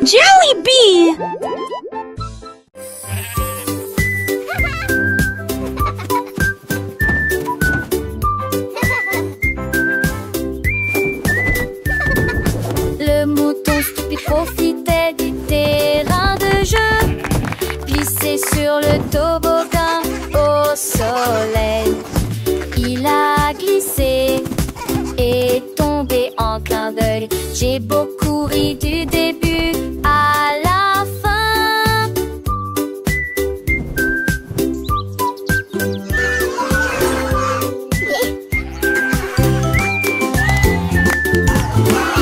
Jollibee! Le mouton stupide profitait du terrain de jeu, glissé sur le toboggan au soleil. Il a glissé et tombé en clin d'œil. J'ai beaucoup ri du début à la fin.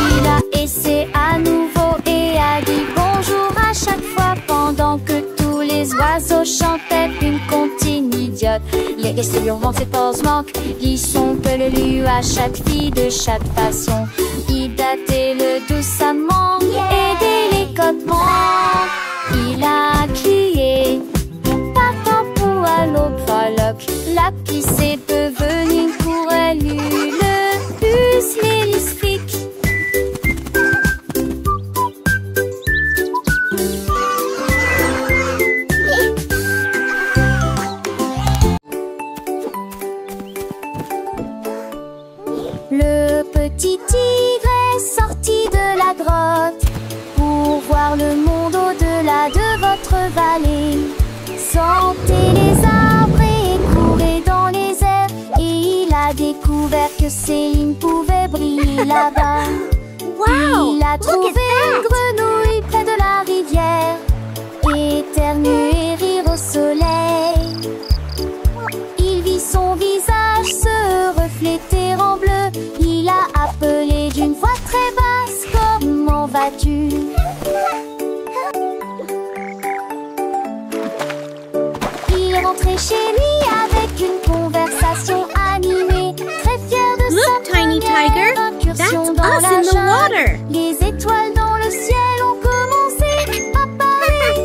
Il a essayé à nouveau et a dit bonjour à chaque fois, pendant que tous les oiseaux chantaient une comptine idiote. Les restes hurlant ses pauses manquent, ils sont peu le lu à chaque fille de chaque façon. Il datait le doucement et délicatement. Il a crié partant pour à l'aube faloc. La pisse est devenue pour elle le bus l'hélistrique. Le petit tigre est sorti de la grotte pour voir le monde au-delà de votre vallée. Sentez les arbres et courez dans les airs, et il a découvert que Céline pouvait briller là-bas. Wow! Il a trouvé une grenouille près de la rivière, éternuer et rire au soleil. Il vit son visage se refléter en bleu. Il a appelé d'une voix très basse, comment vas-tu? Il est rentré chez lui avec une conversation animée, très fier de sa Tiny Tiger, première incursion that's dans us la in the jungle. water. Les étoiles dans le ciel ont commencé à parler.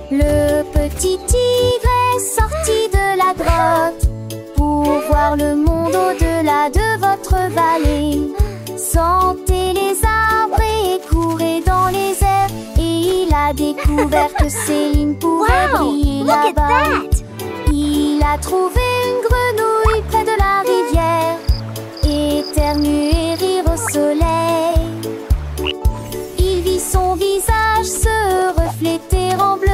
Le petit tigre est sorti de la grotte pour voir le monde au-delà de votre vallée. Sentez les arbres et courez dans les airs, et il a découvert que Céline pouvait briller là-bas. Il a trouvé une grenouille près de la rivière, éternuer et rire au soleil. Il vit son visage se refléter en bleu.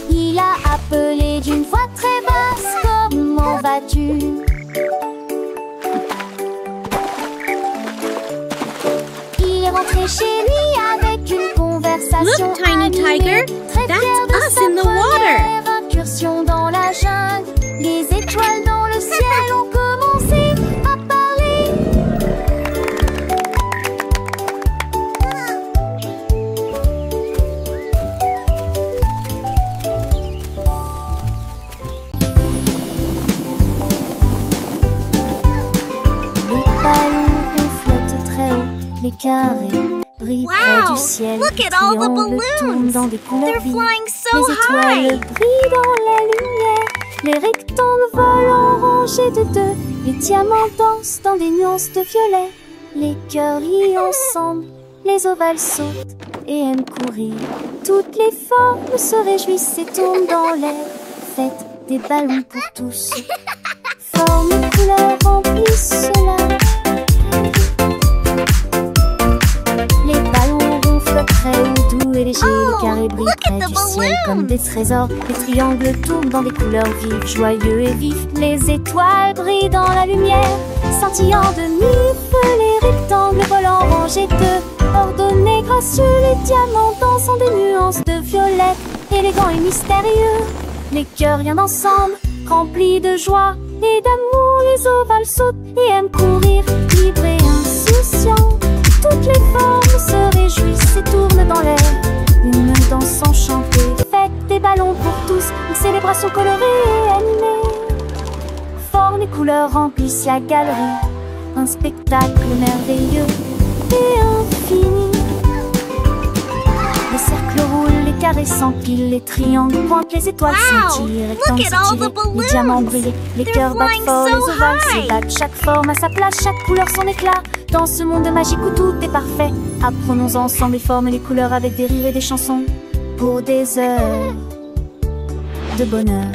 Il a appelé d'une voix très basse, comment vas-tu? Il est rentré chez lui avec une conversation Look, Tiny animée, Tiger, très that's fier de us sa in the water. première incursion dans la jungle. Les étoiles dans le ciel ont commencé à parler. Les ballons flottent très haut, les carrés brillent près du ciel. Look Les at all the triangles tournent balloons. dans des couleurs They're vives. flying so Les étoiles high. brillent dans la lumière. Les rectangles volent en rangées de deux. Les diamants dansent dans des nuances de violet. Les cœurs rient ensemble. Les ovales sautent et aiment courir. Toutes les formes se réjouissent et tournent dans l'air. Faites des ballons pour tous. Formes et couleurs remplissent cela. Les ballons ronflent très haut, doux et légers. Les carrés brillent look at près the du ciel balloons. comme des trésors. Les triangles tournent dans des couleurs vives, joyeux et vifs. Les étoiles brillent dans la lumière, scintillant de mille feux. Les rectangles volent en rangées de ordonnés, gracieux. Les diamants dansent en des nuances de violet, élégants et mystérieux. Les cœurs rien ensemble, remplis de joie et d'amour. Les ovales sautent et aiment courir, libres et insouciants. Toutes les formes se réjouissent et tournent dans l'air. Une danse enchantée, faites des ballons pour tous. Une célébration colorée et animée. Formes et couleurs remplissent la galerie. Un spectacle merveilleux et infini. Les cercles roulent, les carrés s'empilent, les triangles pointent, les étoiles Wow, scintillent, les look rectangles at all the s'étirent, les balloons. diamants brillent, les They're cœurs battent flying fort, so les ovales high. s'ébattent, chaque forme à sa place, chaque couleur son éclat. Dans ce monde magique où tout est parfait, apprenons ensemble les formes et les couleurs avec des rires et des chansons pour des heures de bonheur.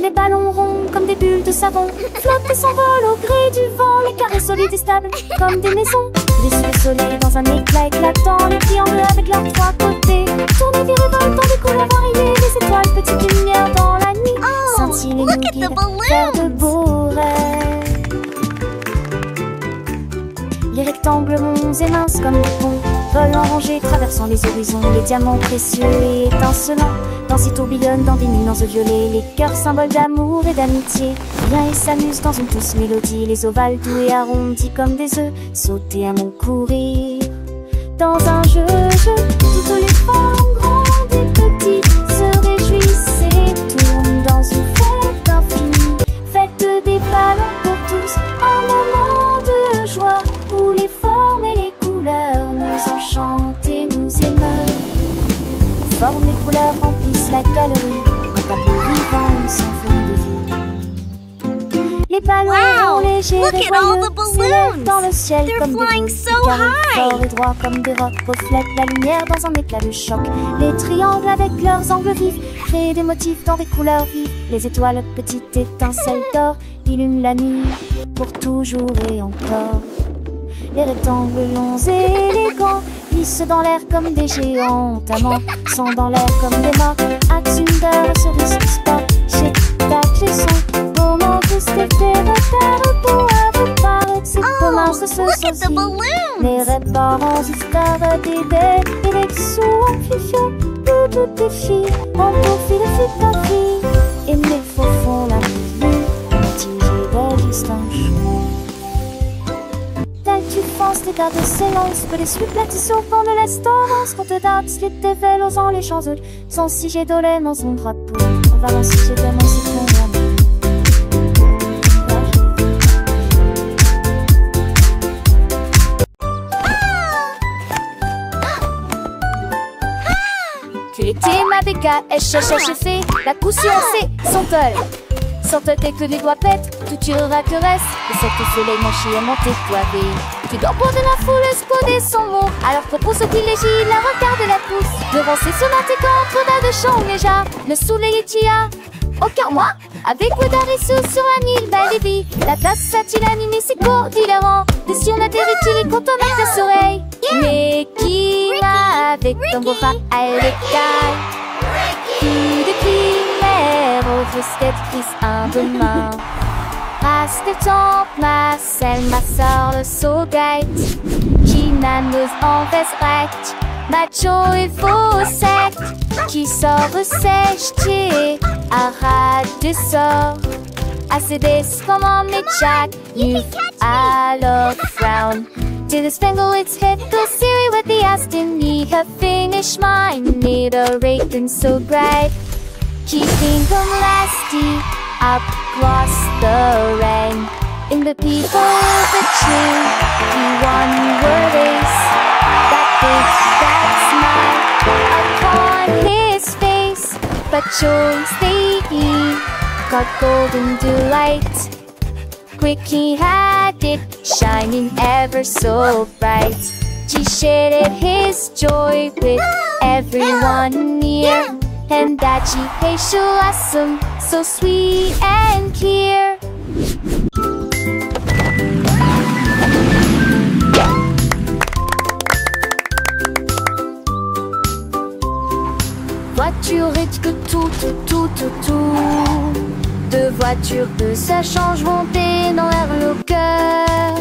Les ballons ronds comme des bulles de savon flottent et s'envolent au gré du vent. Les carrés solides et stables comme des maisons. Les sous le soleil dans un éclat éclatant. Les triangles avec leurs trois côtés tournent et virevoltent dans des couleurs variées. Les étoiles, petites lumières dans la nuit, Oh, scintillent et nous look at the guident vers de balloons. beaux rêves. Les rectangles ronds et minces comme des ponts volent en rangée, traversant les horizons. Les diamants précieux et étincelants dansent et tourbillonnent dans des nuances violets. Les cœurs symboles d'amour et d'amitié viennent et s'amusent dans une douce mélodie. Les ovales doux et arrondis comme des œufs sauter à mon courir. Dans un jeu, toutes les formes grandes et petites se réjouissent et tournent dans une fête infinie. Fête des ballons pour tous, un moment de joie où les formes et les couleurs nous enchantent et nous émeuvent. Formes et couleurs remplissent la galerie, un tableau vivant sans fond de vie. Les ballons Wow, légers look et at all joyeux the s'élèvent balloons. dans le ciel They're comme des flying boules. so Carrés high. forts et droits comme des rocs reflètent la lumière dans un éclat de choc. Les triangles avec leurs angles vifs créent des motifs dans des couleurs vives. Les étoiles, petites étincelles d'or, illuminent la nuit pour toujours et encore. Les rectangles longs et élégants glissent dans l'air comme des géants amants, sont dans l'air comme des morts. Atsunder, cerise, sport, chez tac, les sons, moment de c'était repères pour avoir paraître, c'est comment Oh, ça se look at the sosie. balloons. Les réparants histoires des bêtes et les dessous en fifion, tout est filles, en profil de fille ta fille. Et mes faux font la vie, tigé d'existence. Tu penses les gardes s'élancent, que les supplètes au fond de l'estorance, qu'on te date, les dévèles osant les champs autres, sans si j'ai dolé dans son drapeau. On va lancer chez tellement c'est ton amour. Tu étais ma béca, fait la coup sur C, son tol. Sans te que les doigts pètent, tout tu caresse. Et cette soleil manché à monter toivé. Tu dors pour de la foule, spoder son mot. Alors propose au privilégie, la regarde la pousse. Devant ses sonates et contre de chant déjà. Le soleil est tia. Aucun moi, avec Wodarissou sur un île Balibi. La place a-t-il animé ses cours d'hilarant. Des si on atterrit-il et content avec ta soleil. Mais qui va avec ton beau bras à l'écaille. Coup de primaire au fusquet prise un de main. Race des tempes, ma selle, ma sœur, le saugait. Qui nanos en veste recte, macho et faux sec. Qui sort sèche, qui arrête des sorts. Assez des comme en jack, you alors frown. To the spangle its head, go Siri with the Aston. Need her finish mine, need a rating so bright. Keeping them lasty up across the rain. In the people of the tree, he won your race. That big, that smile upon his face. But choice they got golden delight. Quick he had it, shining ever so bright. He shared his joy with everyone near. And that she hates awesome, so sweet and clear. Voiture et que tout. Deux voitures que ça change monter dans l'air le cœur.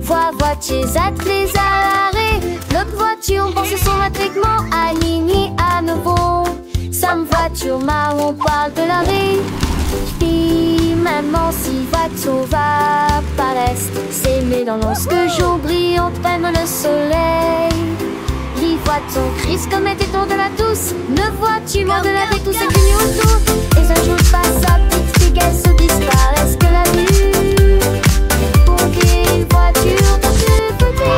Voitures attelées à l'arrêt. L'autre voiture pense son matriclement aligné à nouveau. Sam voiture marron parle de la vie. Puis maman si voiture va par l'est. C'est dans lorsque jour brille entraîne le soleil. Les voitures crise comme était tour de la douce. Ne vois-tu mort de la vie tout c'est qu'une autour. Et un jour passe à petite fille qu'elle se disparaisse que la vue. Pour qu'une voiture dans ce côté.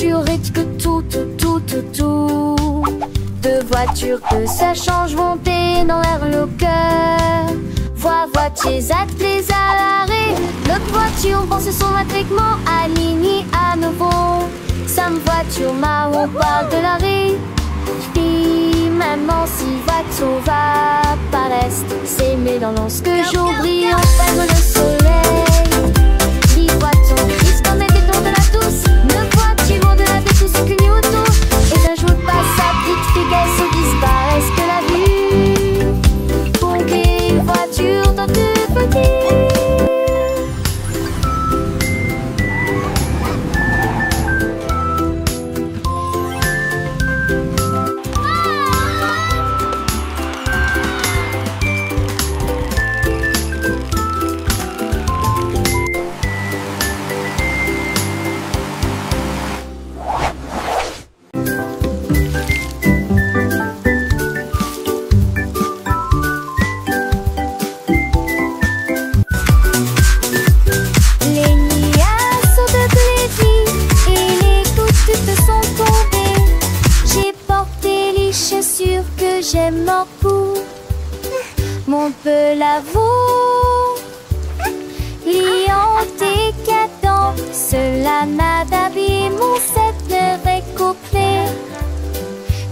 voiture risque tout. Deux voitures que ça change monter dans l'air le cœur. Voitiers attelés à l'arrêt. Notre voiture pense son matriquement aligné à nouveau. Sam voiture marron parle de l'arrêt. Puis maintenant si voiture va paraître, c'est mes dans que jour brille enfin le soleil. 10 voitures disent qu'on est des tours de la douce. 9 voitures de la douce qu'une auto. Et j'ajoute pas sa petite figuette se disparaissent que la vue. Combien voiture dans deux petits. J'aime mon cou, mon peu l'avoue. Liant décadent, cela n'a d'habillé mon set de récouplé.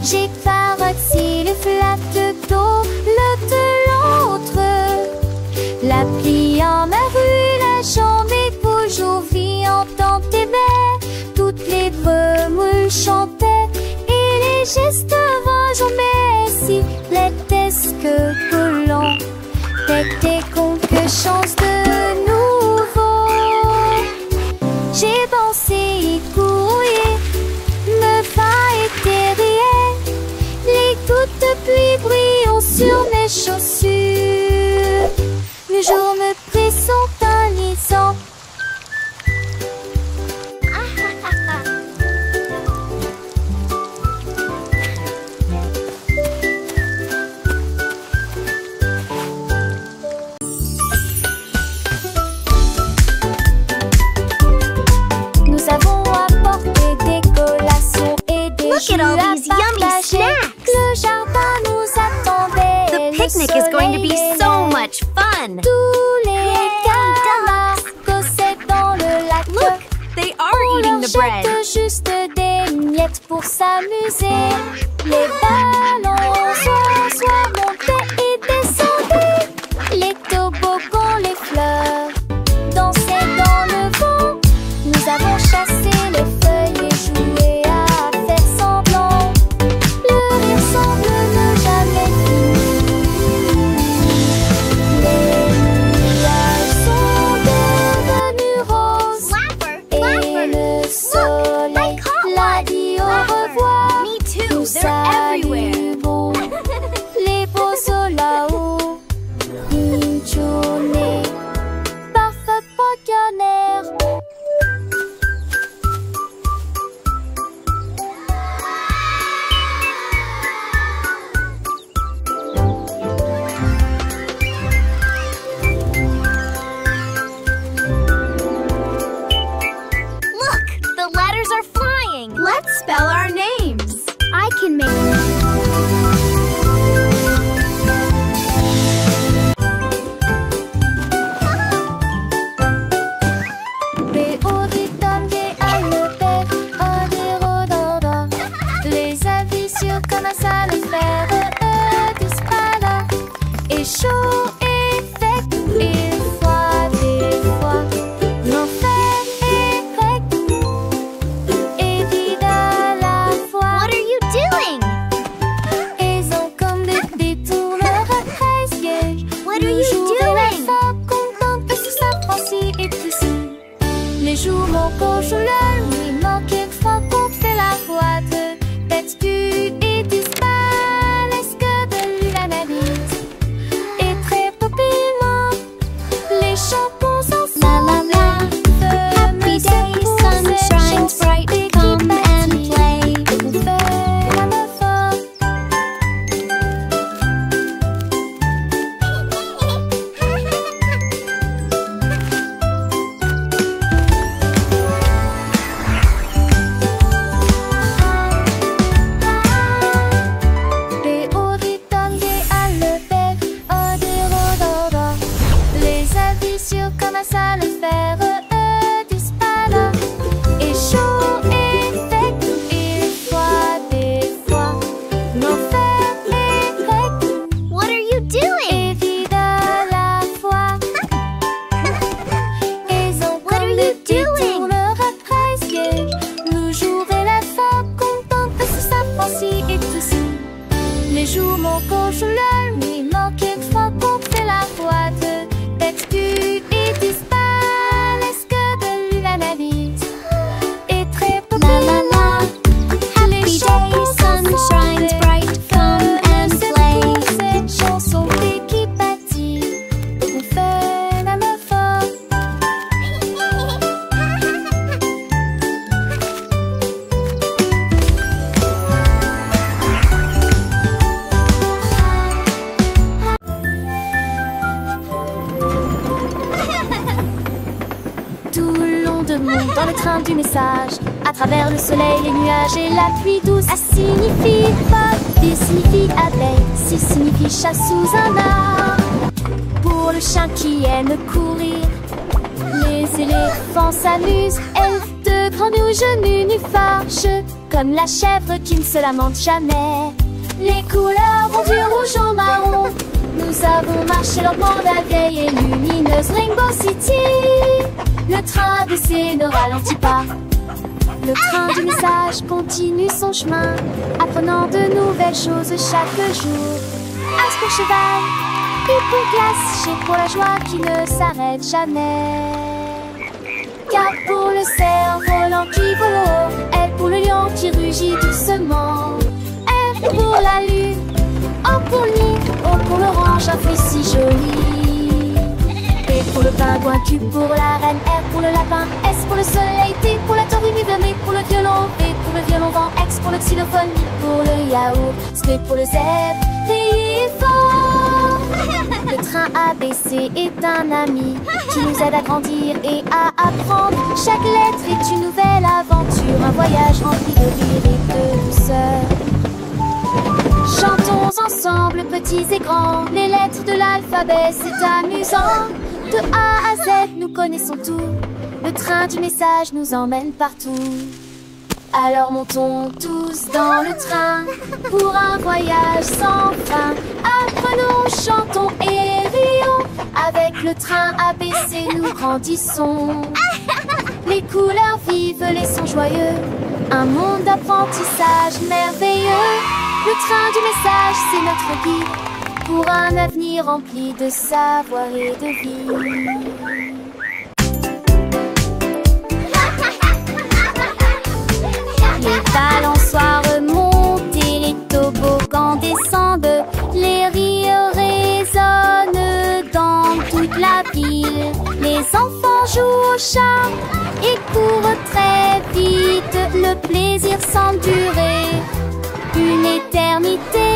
J'ai parti le flat de dos, le de l'autre. La plie en ma rue, la jambe est toujours viande dans tes baies. Toutes les brumes chantaient et les gestes vagues si l'étesque collant t'étais con que chance de nouveau. J'ai pensé y courir, me va éterrier. Les gouttes de pluie brillent sur mes chaussures. Le jour me pressent un lisant. Look at all these yummy snacks! Le jardin nous attendait. The picnic is going to be so much fun! Tous les camarades cossaient dans le lac. Look, they are eating the bread! On leur jette juste des miettes pour s'amuser. Les ballons soit montés et descendaient. Les toboggans, les fleurs dansaient dans le vent. Nous avons chassé les feuilles et joué à faire semblant. Le rire semble ne jamais finir. Les nuages sont devenus roses. Et le soleil l'a dit au revoir. Me too, Nous they're everywhere! salut beau. Les beaux sont là-haut. Une journée parfaite pour Canner. Look, the letters are flying! Let's spell our names! I can make... Les avis sur comment ça le faire, tous pas là. Et chaud et sec, et froid des fois. L'enfer est grec et vide à la fois. What are you doing? coco joueur, lui manque une fois qu'on fait la boîte. Têtu et disparaît, est-ce que de lui l'analyse est très populaire. La la la, happy day, sun shines bright, come and play. Cette chanson qui bâtit, on fait un effort. Tout le long de monde dans le train du message, à travers le soleil, les nuages et la pluie douce. A signifie pas, B signifie abeille, C signifie chat sous un arbre. Pour le chien qui aime courir, les éléphants s'amusent. Elfe de grands rouges nénuphars, comme la chèvre qui ne se lamente jamais. Les couleurs vont du rouge au marron. Nous avons marché lentement la vieille et lumineuse Rainbow City. Le train d'essai ne ralentit pas. Le train du message continue son chemin, apprenant de nouvelles choses chaque jour. As pour cheval, U pour glace, G pour la joie qui ne s'arrête jamais. K pour le cerf-volant qui vole haut, L pour le lion qui rugit doucement. R pour la lune, O pour le nid, O pour l'orange, un fruit si joli. P pour le pingouin, Q pour la reine, R pour le lapin, S pour le soleil, T pour la tortue, M pour le violon, V pour le violon vent, X pour le xylophone, I pour le yaourt, S pour le zèbre, riez fort. Le train ABC est un ami qui nous aide à grandir et à apprendre. Chaque lettre est une nouvelle aventure, un voyage rempli de rire et de douceur. Chantons ensemble, petits et grands, les lettres de l'alphabet, c'est amusant. De A à Z, nous connaissons tout. Le train du message nous emmène partout. Alors montons tous dans le train pour un voyage sans fin. Apprenons, chantons et rions. Avec le train ABC, nous grandissons. Les couleurs vives, les sons joyeux. Un monde d'apprentissage merveilleux. Le train du message, c'est notre guide pour un avenir rempli de savoir et de vie. Les balançoires montent et les toboggans descendent. Les rires résonnent dans toute la ville. Les enfants jouent au chat et courent très vite. Le plaisir semble durer une éternité.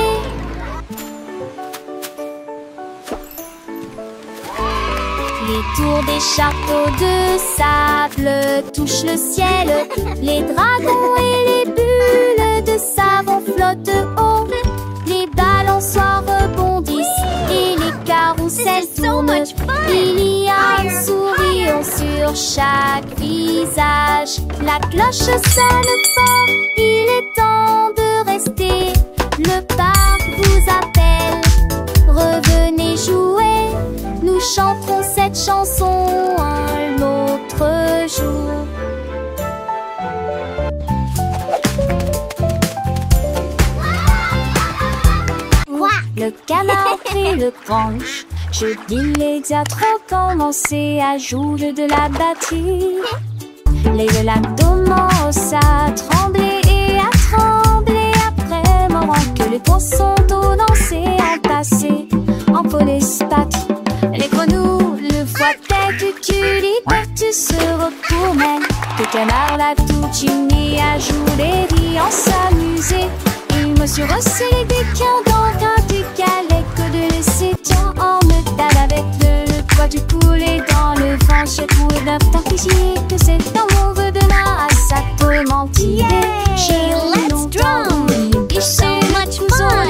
Les tours des châteaux de sable touchent le ciel. Les dragons et les bulles de savon flottent haut. Les balançoires rebondissent et les carousels tournent. Il y a un sourire sur chaque visage. La cloche sonne fort, il est temps de rester. Le parc vous appelle, revenez jouer. Nous chanterons cette chanson un autre jour. Quoi? Le canard prit le branche. Je dis les diatres ont commencé à jouer de la batterie. Les lacs commencent à trembler et à trembler après moment que les poissons d'eau dansaient à passer en police patrie. Les grenouilles, le foie tête, tu se retournent. Les canards là tout unis à jouer, riant, s'amuser. Et monsieur Rosset des dans un du calais que de laisser tiens en métal avec le poids du poulet dans le vent. Je trouve d'un temps que c'est un mauvais de ma à sa tourmentille. Yay, let's drum! It's so much fun!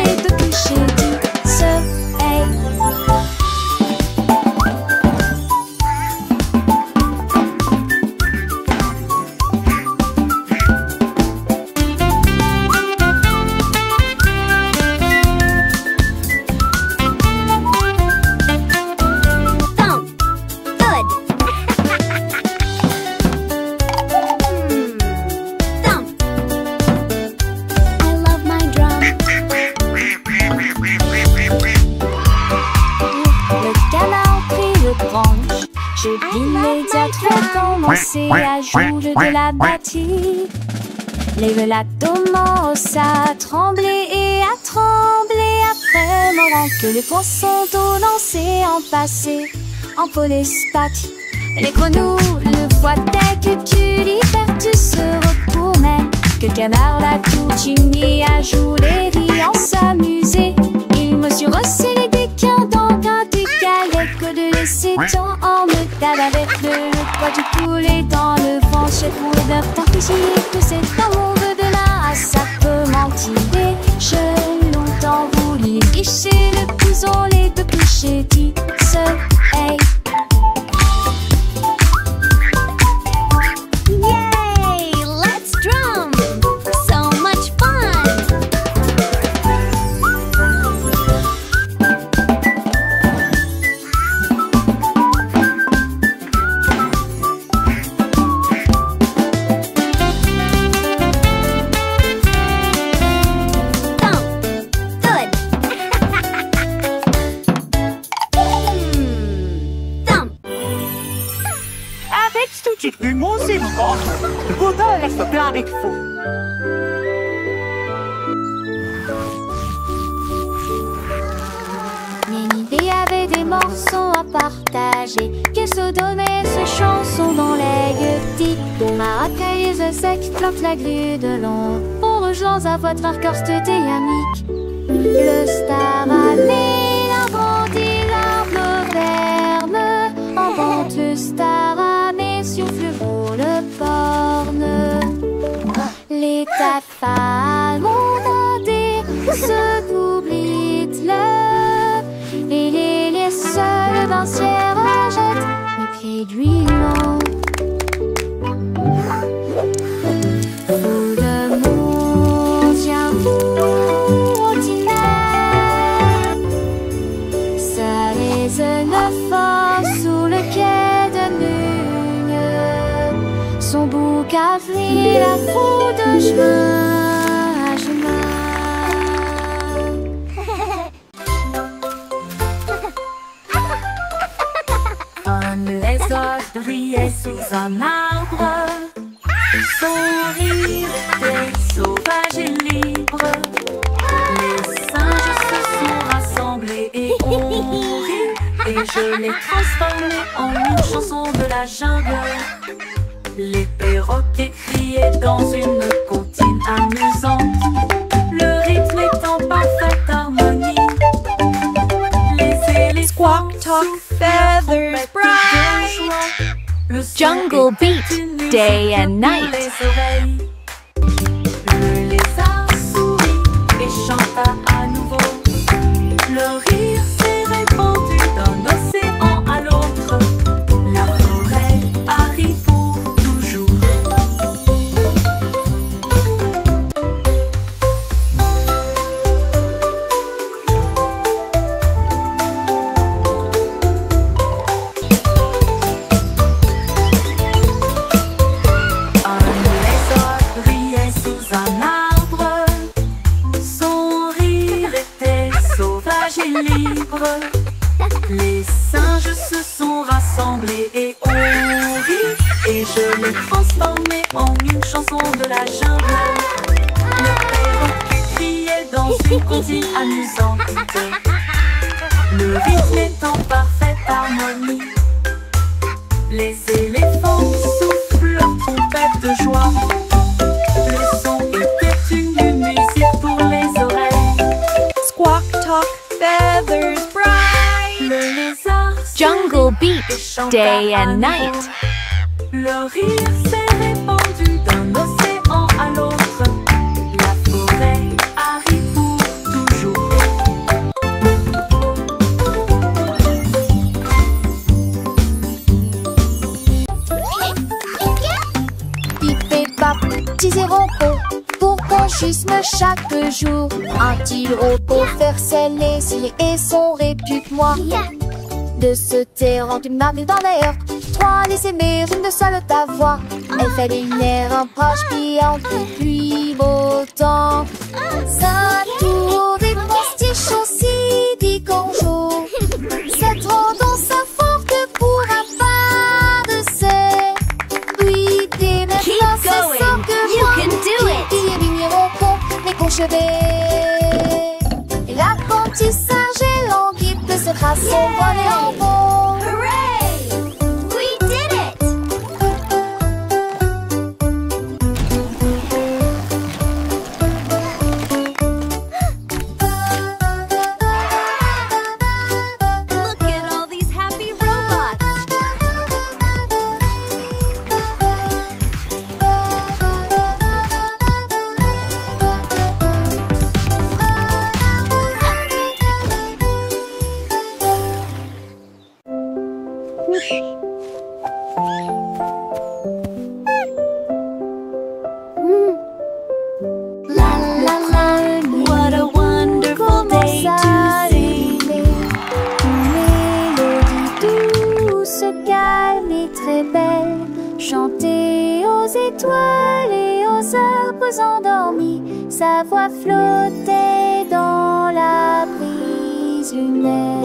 marche immédiate fait commencer à jouer de la batterie. Les velas commencent à trembler et à trembler après le moment que les poissons d'eau lancés en passé en polyspath. Les grenouilles le voient dès que tu libères, tu se retournes. Que le canard l'a coutumier à jouer les riens s'amuser. Il mesure aussi les déquins dans un décalé que de laisser tant en métal avec le poids du poulet dans le vent. J'ai pour d'œuf d'artificier que c'est un monde de là, ça peut mentir. J'ai longtemps voulu licher le couson, les deux clichés dit ce hey. Avec vous. Ménidée avait des morceaux à partager, qu'elle se donnait ses chansons dans les gueutis. Des maracaises secs flotte la grue de long pour rejoindre sa voix de marqueur dynamique. Le star allait la grandi, l'arbre ferme en vente. Le star allait sur le porne. Les tafales montés se doublent et les seuls d'un ciel rejettent les pieds d'huilant. Fou de monde, viens vous ordinaire. Ça les neuf sous le quai de Nugne. Son bouc a fui la foule de chemin à chemin. Un lézard brillait sous un arbre. Son rire était sauvage et libre. Les singes se sont rassemblés et ont ri. Et je l'ai transformé en une chanson de la jungle. Les perroquets criaient dans une comptine amusante. Le rythme est en parfaite harmonie. Les éléphants Squawk, talk, feathers, bright. Jungle beat, day and night. Le lézard sourit et chanta à nouveau. Le rire s'est répandu d'un océan à l'autre. La forêt arrive pour toujours. Un lézard brillait sous un arbre. Son rire était sauvage et libre. Les singes se sont rassemblés et ont ri. Et je l'ai transformé en une chanson de la jungle. Le perroquet criait dans une comptine amusante. Le rythme est en parfaite harmonie. Les éléphants soufflent leur trompette de joie. Le son était une musique pour les oreilles. Squawk, talk, feathers, bright. Le lézard Jungle beat, chanta day à and nouveau. night. Le rire s'est répandu d'un océan à l'autre. La forêt arrive pour toujours. Pip et pap, petits et repos, pour conchisme chaque jour. Un-t-il repos faire ses cils et son répute-moi. De se taire en une marque dans l'air. Trois les aimer, une de seule ta voix. Elle fait une air un proche piante depuis beau temps. Sa tour des postiches aussi dit qu'on joue. Cette tendance forte pour un pas. je vais. Et l'apprentissage est lent, qui peut se tracer son volet en beau. Hooray! We did it! Look at all these happy robots! What a wonderful day to see! Une mélodie douce, calme et très belle, chantée aux étoiles et aux arbres endormis. Sa voix flottait dans la brise lunaire.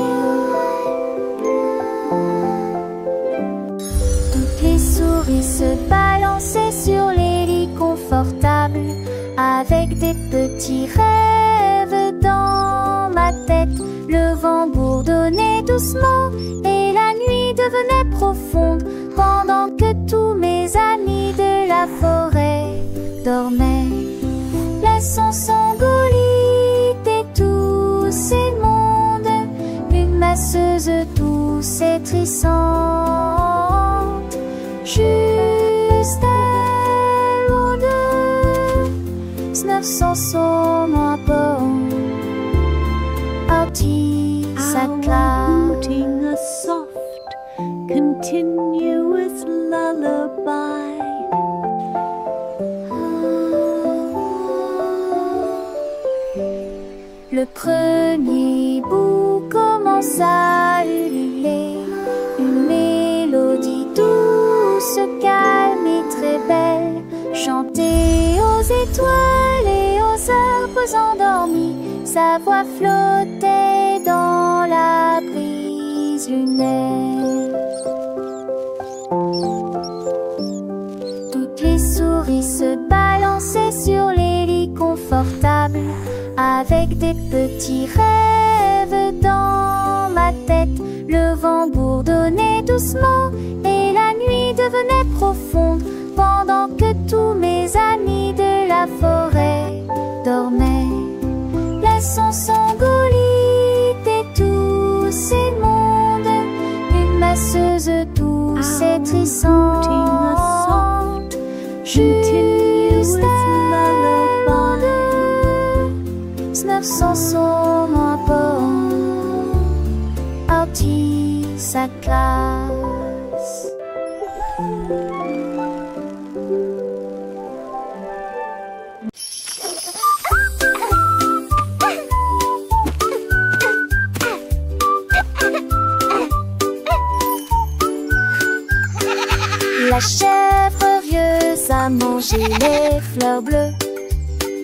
Toutes les souris se balançaient sur les lits confortables, avec des petits rêves dans ma tête. Le vent bourdonnait doucement et la nuit devenait profonde, pendant que tous mes amis de la forêt dormaient. Laissons s'engolir et tous ces mondes, une masseuse douce et trissante, juste elle ou deux, 900 sons à bord. Sa classe. A soft, continuous lullaby. Le premier bout commence à ululer, une mélodie douce, calme et très belle, chantée aux étoiles et aux arbres endormis. Sa voix flottait dans la brise lunaire. Toutes les souris se balançaient sur les lits confortables, avec des petits rêves dans ma tête. Le vent bourdonnait doucement et la nuit devenait profonde, pendant que tous mes amis de la forêt dormaient. Laissons s'engolir et tous ces mondes, une masseuse douce et trissante, juste elle ou deux, 900 sons à bord, partie sa classe. La chèvre rieuse a mangé les fleurs bleues,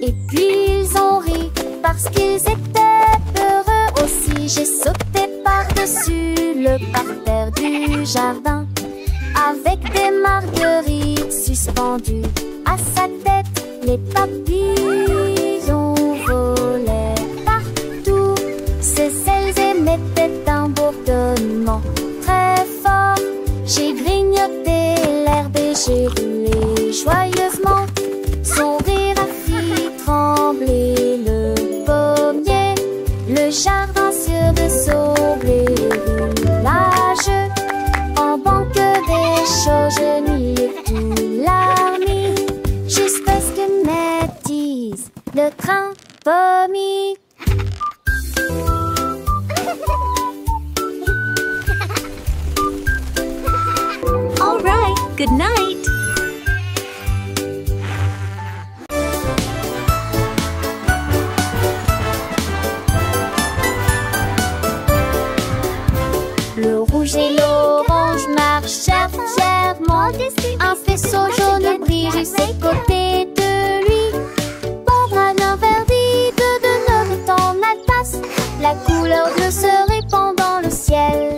et puis ils ont ri parce qu'ils étaient heureux aussi. J'ai sauté par-dessus le parterre du jardin, avec des marguerites suspendues à sa tête. Les papillons volaient partout, ses ailes émettaient un bourdonnement très fort. J'ai grignoté l'herbe et j'ai roulé joyeusement. Son rire a fait trembler le pommier, le jardin sur de saublé roulage. En banque des choses, je n'y ai tout larmi, jusqu'à ce que m'attise le train vomi. All right, good night. Le rouge et l'orange marchèrent fièrement. Un faisceau jaune brille juste à côté de lui. Barbara d'un verdi de notre en Alsace. La couleur bleue se répand dans le ciel.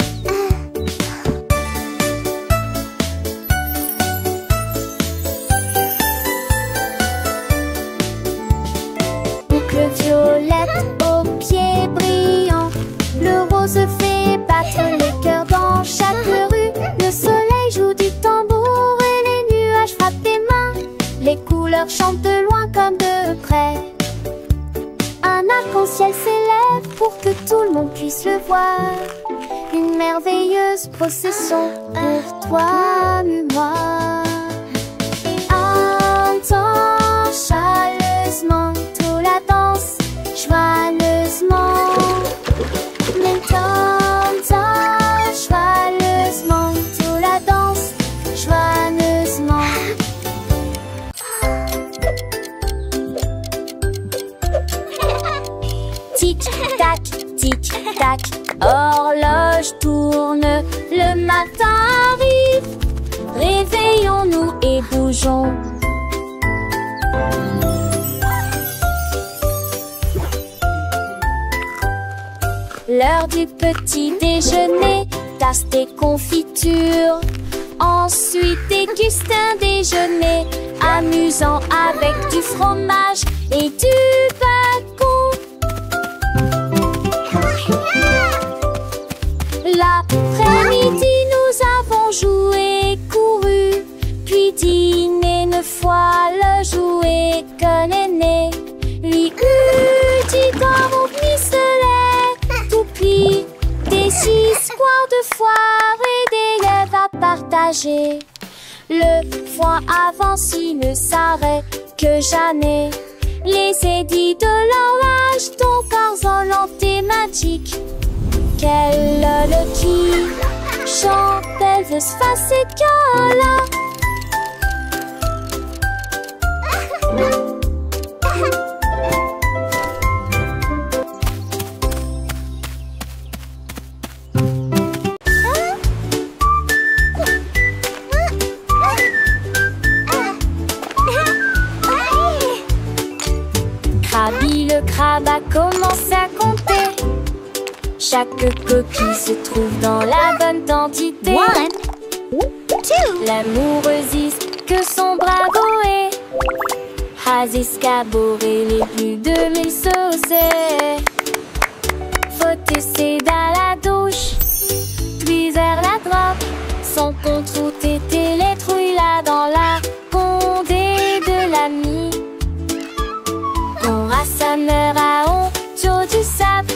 bleu violette aux pieds brillants. Le rose fait battre les cœurs dans chaque rue. Le soleil joue du tambour et les nuages frappent des mains. Les couleurs chantent de loin comme de près. Un arc-en-ciel s'élève pour que tout le monde puisse le voir. Une merveilleuse procession pour toi et moi. Entends chaleureusement toute la danse, joyeusement. Entends joyeusement toute la danse, joyeusement. Tic-tac, tic-tac, horloge tourne, le matin arrive. Réveillons-nous et bougeons. L'heure du petit déjeuner, tasse tes confitures. Ensuite déguste un déjeuner amusant avec du fromage et du bacon. L'après-midi, nous avons joué, couru, puis dîné 9 fois le jouet que l'aîné lui eut dit dans mon pistolet. Toupie, des histoires de foire et d'élèves à partager. Le foin avance, il ne s'arrête que jamais. Les édits de l'orage, ton corps thématique. Quelle le qui chante, elle veut se passer là. Krabi le crabe a commencé à compter. Chaque coquille se trouve dans la bonne quantité. 1, 2. L'amoureuse que son bravo est. Has escaboré les plus de 1000 saucés. Faut essayer dans la douche, puis vers la droite. Sans contre était les trouilles là dans la condé de l'ami. Quand Rassameur a honte du sable.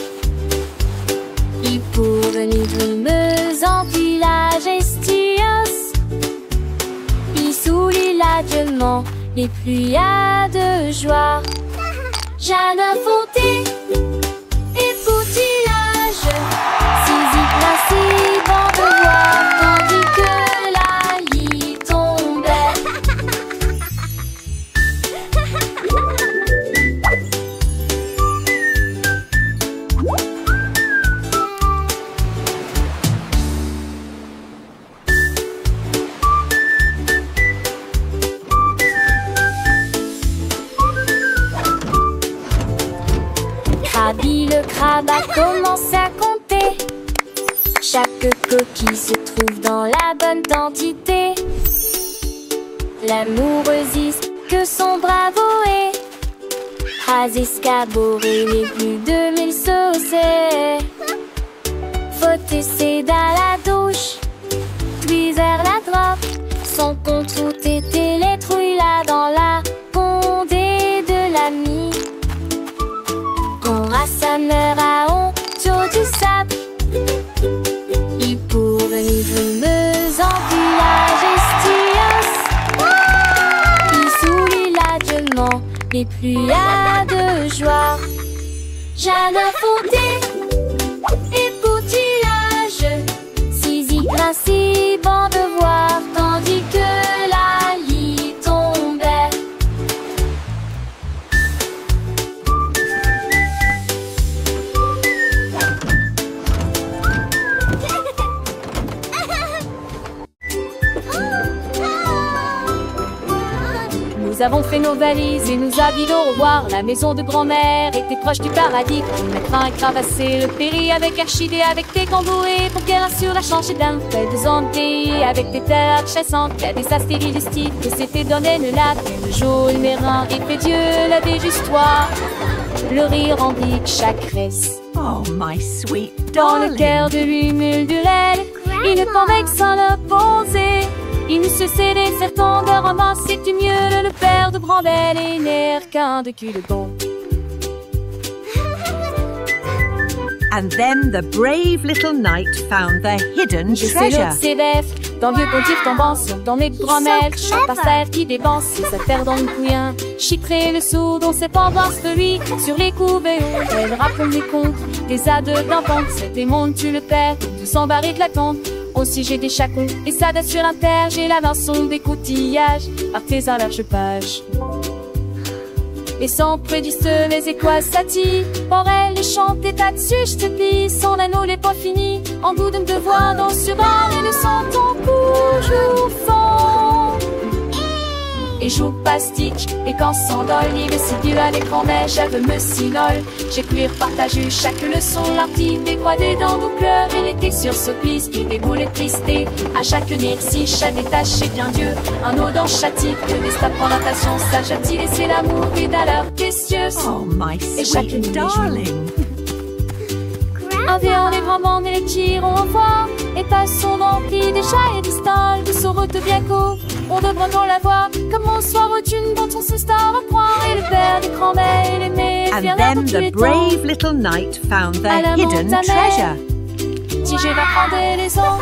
Il pour venir brumeuse en village estios. Il sourit largement les pluies de joie. Jeanne Fonté et poutillage, Zizi placé dans le bois, tandis que la lit tombait. Krabi le crabe a commencé à compter. Chaque coquille se trouve dans la bonne quantité. L'amoureuse que son bravo est. Has escaboré les plus de 1000 saucés. Faut essayer dans la douche, puis vers la droite. Sans contre était les trouilles là dans la condé de l'ami. Quand Rassameur a honte du sable. Il pour venir brumeuse en village estios. Il sourit largement les pluies de joie. Jeanne Fonté et poutillage, Zizi principe en devoir, tandis que la lit tombait. avons fait nos valises et nous habillons au revoir. La maison de grand-mère était proche du paradis. Le train cravassé, le péri avec Archidée, avec tes camboués pour qu'elle assure la changée d'un fait de zondé, avec des terres chassantes, il y a des astéries du style que c'était donné le lac. Et le jour, le mérin, et fait Dieu l'avait juste toi. Le rire indique chaque reste. Oh, my sweet Dans darling. le cœur de l'humule du lait, il ne convainc sans le poser. Il ne se cédait certains de ramasser du mieux le père de Brambelle et l'air qu'un de cul de bon. And then the brave little knight found the hidden Je sais treasure. l'autre s'évève, dans le vieux pontif tombant sur dans mes bramelles, chaque parcelle qui dépense sa terre dans le couillin. Chitré le sourd dont c'est pas voir lui, sur les couverts, elle raconte des contes, des ades d'enfants, c'est des mondes tu le perds, de s'embarrer de la tente. Aussi j'ai des chacons, et ça date sur l'inter, j'ai la vinçon des coutillages, par tes à large page. Et sans prédiste les étoiles s'attirent, pour elle les chante et là-dessus je te plie, son anneau n'est pas fini, en goût de me devoir dans ce bar et le sentant toujours fond. Et joue pastiche, et quand s'endole, il est si dur à l'écran, mais j'avais me sinole. J'ai pu partager chaque leçon, l'artiste décroisée dans nos cœurs, il était sur ce piste, il déboulait tristé. À chaque si chaque détaché bien Dieu, un eau dans châtique, que des stades pour natation, sage a-t-il laissé l'amour, et d'alors précieuse. Oh, my Et chaque nuit, sweet darling. Un vieux les grands et les tirons au foire, et passons remplis des chats et des stalles, de route bien court, on devrait non la voir, comme on soir une dont on se star à croire, et le père des grands-mères et les mères, And fiers then dans tous the les temps. brave little knight found the À la hidden montagne. treasure. Si je vais prendre les ans.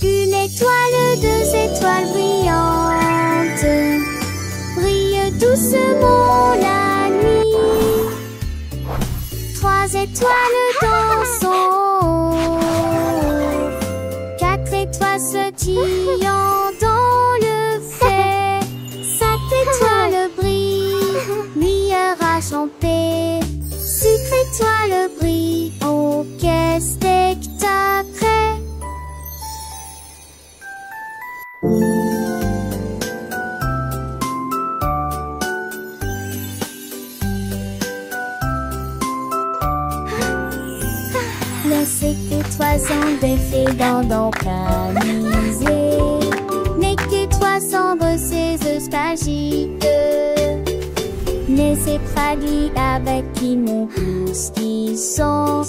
Une étoile, deux étoiles brillantes brillent doucement la nuit. Trois étoiles dans son haut, quatre étoiles sautillant dans le fait. Cinq étoiles brillent, lueur champée. Six étoiles brillent, oh quel spectacle! Les sept étoiles sont défait dans ton camisé, n'est que toi sombre ces nostalgiques. Mais c'est fragile avec qui mon plus qui sont,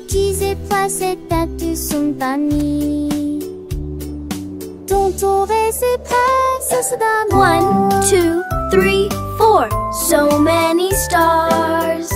qui c'est pas cette tête son famille. Ton tour est c'est prêt, ça donne 1, 2, 3, 4. So many stars.